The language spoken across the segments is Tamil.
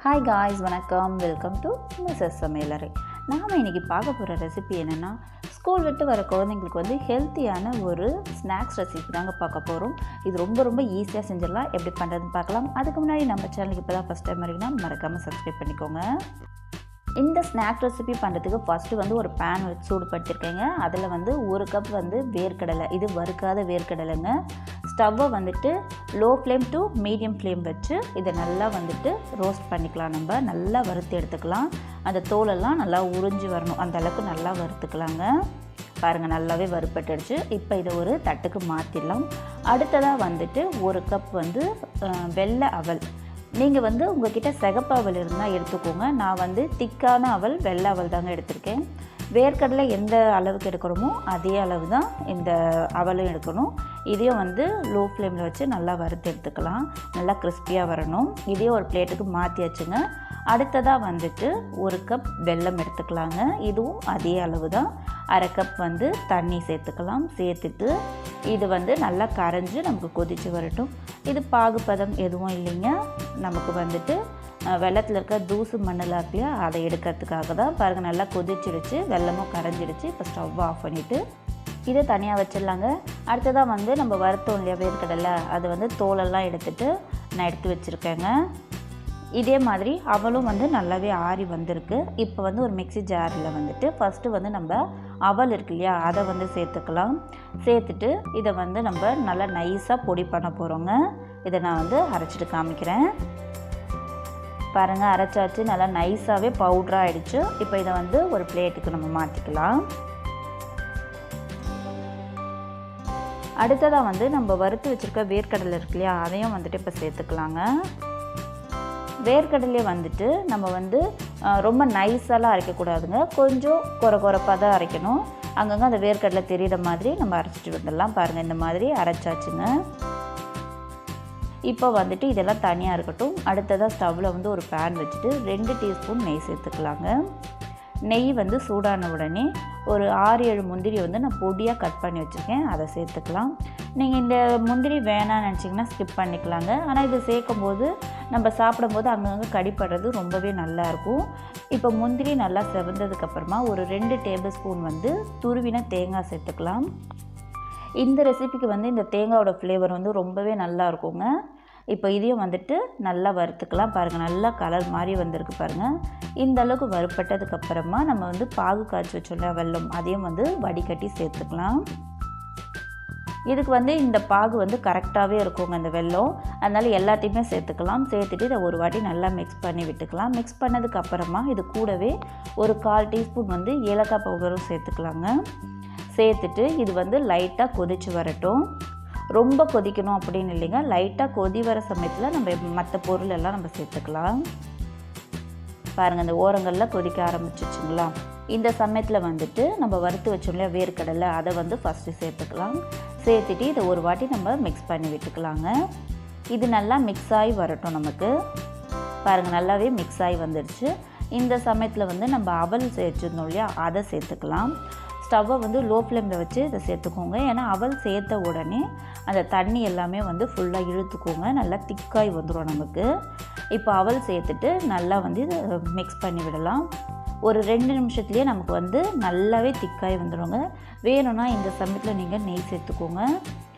ஹாய் காய்ஸ், வணக்கம். Welcome to MrsSamalayarai. நாம் இன்றைக்கி பார்க்க போகிற ரெசிபி என்னென்னா, ஸ்கூல் விட்டு வர குழந்தைங்களுக்கு ஹெல்த்தியான ஒரு ஸ்நாக்ஸ் ரெசிபி தாங்க பார்க்க போகிறோம். இது ரொம்ப ஈஸியாக செஞ்சிடலாம். எப்படி பண்ணுறதுன்னு பார்க்கலாம். அதுக்கு முன்னாடி நம்ம சேனலுக்கு இப்போ தான் ஃபஸ்ட் டைம் வரீங்கன்னா மறக்காமல் சப்ஸ்கிரைப் பண்ணிக்கோங்க. இந்த ஸ்நாக் ரெசிபி பண்ணுறதுக்கு ஃபஸ்ட்டு ஒரு பேன் வச்சு சூடுபடுத்திருக்கேங்க. அதில் ஒரு கப் வேர்க்கடலை, இது வறுக்காத வேர்க்கடலைங்க. ஸ்டவ்வை low flame to medium flame வச்சு இதை நல்லா ரோஸ்ட் பண்ணிக்கலாம். நம்ம நல்லா வறுத்து எடுத்துக்கலாம். அந்த தோலெல்லாம் நல்லா உறிஞ்சி வரணும், அந்த அளவுக்கு நல்லா வறுத்துக்கலாங்க. பாருங்கள், நல்லாவே வறுப்பட்டுடுச்சு. இப்போ இதை ஒரு தட்டுக்கு மாற்றிடலாம். அடுத்ததாக ஒரு கப் வெள்ளை அவல். நீங்கள் உங்கள்கிட்ட சிகப்பு அவல் இருந்தால் எடுத்துக்கோங்க. நான் திக்கான அவல், வெள்ளை அவல் தாங்க எடுத்திருக்கேன். வேர்க்கடலை எந்த அளவுக்கு எடுக்கிறோமோ அதே அளவு தான் இந்த அவலும் எடுக்கணும். இதையும் லோ ஃப்ளேமில் வச்சு நல்லா வறுத்து எடுத்துக்கலாம். நல்லா கிறிஸ்பியாக வரணும். இதையும் ஒரு பிளேட்டுக்கு மாற்றி வச்சுங்க. அடுத்ததாக ஒரு கப் வெல்லம் எடுத்துக்கலாங்க. இதுவும் அதே அளவு தான். அரை கப் தண்ணி சேர்த்துக்கலாம். சேர்த்துட்டு இது நல்லா கரைஞ்சி நமக்கு கொதித்து வரட்டும். இது பாகுபதம் எதுவும் இல்லைங்க. நமக்கு வெள்ளத்தில் இருக்க தூசு மண்ணெல்லாம் இல்லையா, அதை எடுக்கிறதுக்காக தான். பாருங்கள், நல்லா கொதிச்சிடுச்சு, வெல்லமும் கரைஞ்சிடுச்சு. இப்போ ஸ்டவ் ஆஃப் பண்ணிவிட்டு இதை தனியாக வச்சிடலாங்க. அடுத்ததாக நம்ம வறுத்தோம் இல்லையா வேர்க்கடலை, அது தோலெல்லாம் எடுத்துகிட்டு நான் எடுத்து வச்சுருக்கேங்க. இதே மாதிரி அவளும் நல்லாவே ஆறி வந்திருக்கு. இப்போ ஒரு மிக்ஸி ஜாரில் ஃபஸ்ட்டு நம்ம அவல் இருக்கு இல்லையா, அதை சேர்த்துக்கலாம். சேர்த்துட்டு இதை நம்ம நல்லா நைஸாக பொடி பண்ண போகிறோங்க. இதை நான் அரைச்சிட்டு காமிக்கிறேன். பாருங்கள், அரைச்சாச்சு, நல்லா நைஸாகவே பவுட்ராக ஆகிடுச்சு. இப்போ இதை ஒரு பிளேட்டுக்கு நம்ம மாற்றிக்கலாம். அடுத்ததாக நம்ம வறுத்து வச்சுருக்க வேர்க்கடலை இருக்கு இல்லையா, அதையும் இப்போ சேர்த்துக்கலாங்க. வேர்க்கடலையே நம்ம ரொம்ப நைஸாலாம் அரைக்கக்கூடாதுங்க. கொஞ்சம் குறைப்பாக தான் அரைக்கணும். அங்கங்கே அந்த வேர்க்கடலை தெரிகிற மாதிரி நம்ம அரைச்சிட்டு வந்துடலாம். பாருங்கள், இந்த மாதிரி அரைச்சாச்சுங்க. இப்போ இதெல்லாம் தனியாக இருக்கட்டும். அடுத்ததாக ஸ்டவ்வில் ஒரு பேன் வச்சுட்டு 2 டீஸ்பூன் நெய் சேர்த்துக்கலாங்க. நெய் சூடான உடனே ஒரு 6-7 முந்திரி நான் பொடியாக கட் பண்ணி வச்சுருக்கேன், அதை சேர்த்துக்கலாம். நீங்கள் இந்த முந்திரி வேணான்னு நினச்சிங்கன்னா ஸ்கிப் பண்ணிக்கலாங்க. ஆனால் இது சேர்க்கும் போது நம்ம சாப்பிடும்போது அங்கங்கே கடிப்படுறது ரொம்பவே நல்லாயிருக்கும். இப்போ முந்திரி நல்லா செவந்ததுக்கப்புறமா ஒரு 2 டேபிள் ஸ்பூன் துருவின தேங்காய் சேர்த்துக்கலாம். இந்த ரெசிபிக்கு இந்த தேங்காயோட ஃப்ளேவர் ரொம்பவே நல்லா இருக்குங்க. இப்போ இதையும் நல்லா வறுத்துக்கலாம். பாருங்கள், நல்லா கலர் மாதிரி வந்திருக்கு பாருங்கள். இந்த அளவுக்கு வறுப்பட்டதுக்கப்புறமா நம்ம பாகு காய்ச்சி வச்சோம்ல வெல்லம், அதையும் வடிகட்டி சேர்த்துக்கலாம். இதுக்கு இந்த பாகு கரெக்டாகவே இருக்குங்க இந்த வெல்லம். அதனால் எல்லாத்தையுமே சேர்த்துக்கலாம். சேர்த்துட்டு இதை ஒரு வாட்டி நல்லா மிக்ஸ் பண்ணி விட்டுக்கலாம். மிக்ஸ் பண்ணதுக்கப்புறமா இது கூடவே ஒரு 1/4 டீஸ்பூன் ஏலக்காய் பவுடரும் சேர்த்துக்கலாங்க. சேர்த்துட்டு இது லைட்டாக கொதித்து வரட்டும். ரொம்ப கொதிக்கணும் அப்படின்னு இல்லைங்க. லைட்டாக கொதி வர சமயத்தில் நம்ம மற்ற பொருள் எல்லாம் நம்ம சேர்த்துக்கலாம். பாருங்கள், இந்த ஓரங்களில் கொதிக்க ஆரம்பிச்சிச்சுங்களா. இந்த சமயத்தில் நம்ம வறுத்து வச்சோம் இல்லையா வேர்க்கடலை, அதை ஃபஸ்ட்டு சேர்த்துக்கலாம். சேர்த்துட்டு இதை ஒரு வாட்டி நம்ம மிக்ஸ் பண்ணி விட்டுக்கலாங்க. இது நல்லா மிக்ஸ் ஆகி வரட்டும் நமக்கு. பாருங்கள், நல்லாவே மிக்ஸ் ஆகி வந்துடுச்சு. இந்த சமயத்தில் நம்ம அவல் சேர்த்துருந்தோம் இல்லையா, அதை சேர்த்துக்கலாம். ஸ்டவ்வை லோ ஃப்ளேமில் வச்சு இதை சேர்த்துக்கோங்க. ஏன்னா அவல் சேர்த்த உடனே அந்த தண்ணி எல்லாமே ஃபுல்லாக இழுத்துக்கோங்க. நல்லா திக்காய் வந்துடும் நமக்கு. இப்போ அவல் சேர்த்துட்டு நல்லா இதை மிக்ஸ் பண்ணி விடலாம். ஒரு 2 நிமிஷத்துலேயே நமக்கு நல்லாவே திக்காய் வந்துடுங்க. வேணும்னா இந்த சமயத்தில் நீங்கள் நெய் சேர்த்துக்கோங்க.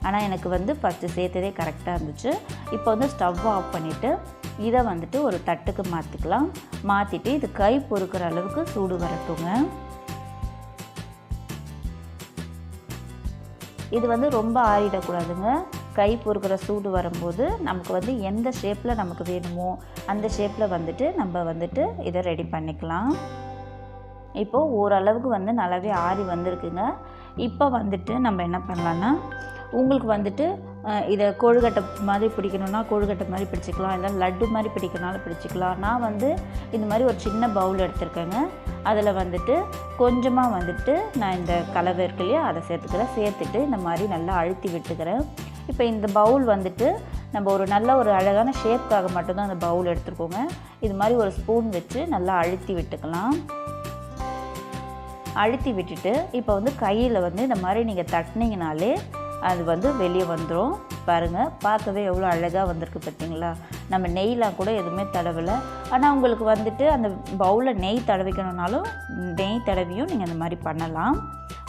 ஆனால் எனக்கு ஃபஸ்ட்டு சேர்த்ததே கரெக்டாக இருந்துச்சு. இப்போ ஸ்டவ் ஆஃப் பண்ணிவிட்டு இதை ஒரு தட்டுக்கு மாற்றிக்கலாம். மாற்றிட்டு இது கை பொறுக்கிற அளவுக்கு சூடு வரட்டுங்க. இது ரொம்ப ஆறிடக்கூடாதுங்க. கை பொறுக்கிற சூடு வரும்போது நமக்கு எந்த ஷேப்பில் நமக்கு வேணுமோ அந்த ஷேப்பில் நம்ம இதை ரெடி பண்ணிக்கலாம். இப்போது ஓரளவுக்கு நல்லாவே ஆறி வந்திருக்குங்க. இப்போ நம்ம என்ன பண்ணலான்னா, உங்களுக்கு இதை கொழுக்கட்டை மாதிரி பிடிக்கணுன்னா கொழுக்கட்டை மாதிரி பிடிச்சிக்கலாம், இல்லை லட்டு மாதிரி பிடிக்கணுனாலும் பிடிச்சிக்கலாம். நான் இந்த மாதிரி ஒரு சின்ன பவுல் எடுத்துருக்கேங்க. அதில் கொஞ்சமாக நான் இந்த கலவை இருக்கு இல்லையா, அதை சேர்த்துக்கிறேன். சேர்த்துட்டு இந்த மாதிரி நல்லா அழுத்தி விட்டுக்கிறேன். இப்போ இந்த பவுல் நம்ம ஒரு நல்ல ஒரு அழகான ஷேப்புக்காக மட்டும்தான் அந்த பவுல் எடுத்துருக்கோங்க. இது மாதிரி ஒரு ஸ்பூன் வச்சு நல்லா அழுத்தி விட்டுக்கலாம். அழுத்தி விட்டுட்டு இப்போ கையில் இந்த மாதிரி நீங்கள் தட்டினீங்கனாலே அது வெளியே வந்துடும். பாருங்கள், பார்க்கவே எவ்வளோ அழகாக வந்திருக்கு பார்த்தீங்களா. நம்ம நெய்லாம் கூட எதுவுமே தடவலை. ஆனால் உங்களுக்கு வந்துட்டு அந்த பவுலில் நெய் தடவிக்கணுன்னாலும் நெய் தடவியும் நீங்கள் அந்த மாதிரி பண்ணலாம்.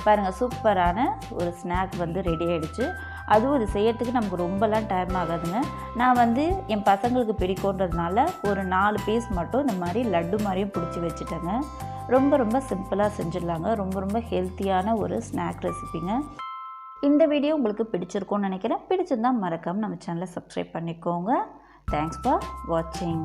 பாருங்கள், சூப்பரான ஒரு ஸ்நாக் வந்து ரெடி ஆகிடுச்சு. அதுவும் இது செய்யறதுக்கு நமக்கு ரொம்பலாம் டைம் ஆகாதுங்க. நான் வந்து என் பசங்களுக்கு பிடிக்குன்றதுனால ஒரு 4 பீஸ் மட்டும் இந்த மாதிரி லட்டு மாதிரியும் பிடிச்சி வச்சுட்டேங்க. ரொம்ப ரொம்ப சிம்பிளாக செஞ்சிடலாங்க. ரொம்ப ரொம்ப ஹெல்த்தியான ஒரு ஸ்நாக் ரெசிபிங்க. இந்த வீடியோ உங்களுக்கு பிடிச்சிருக்கும்னு நினைக்கிறேன். பிடிச்சிருந்தால் மறக்காமல் நம்ம சேனலை சப்ஸ்கிரைப் பண்ணிக்கோங்க. தேங்க்ஸ் ஃபார் வாட்சிங்.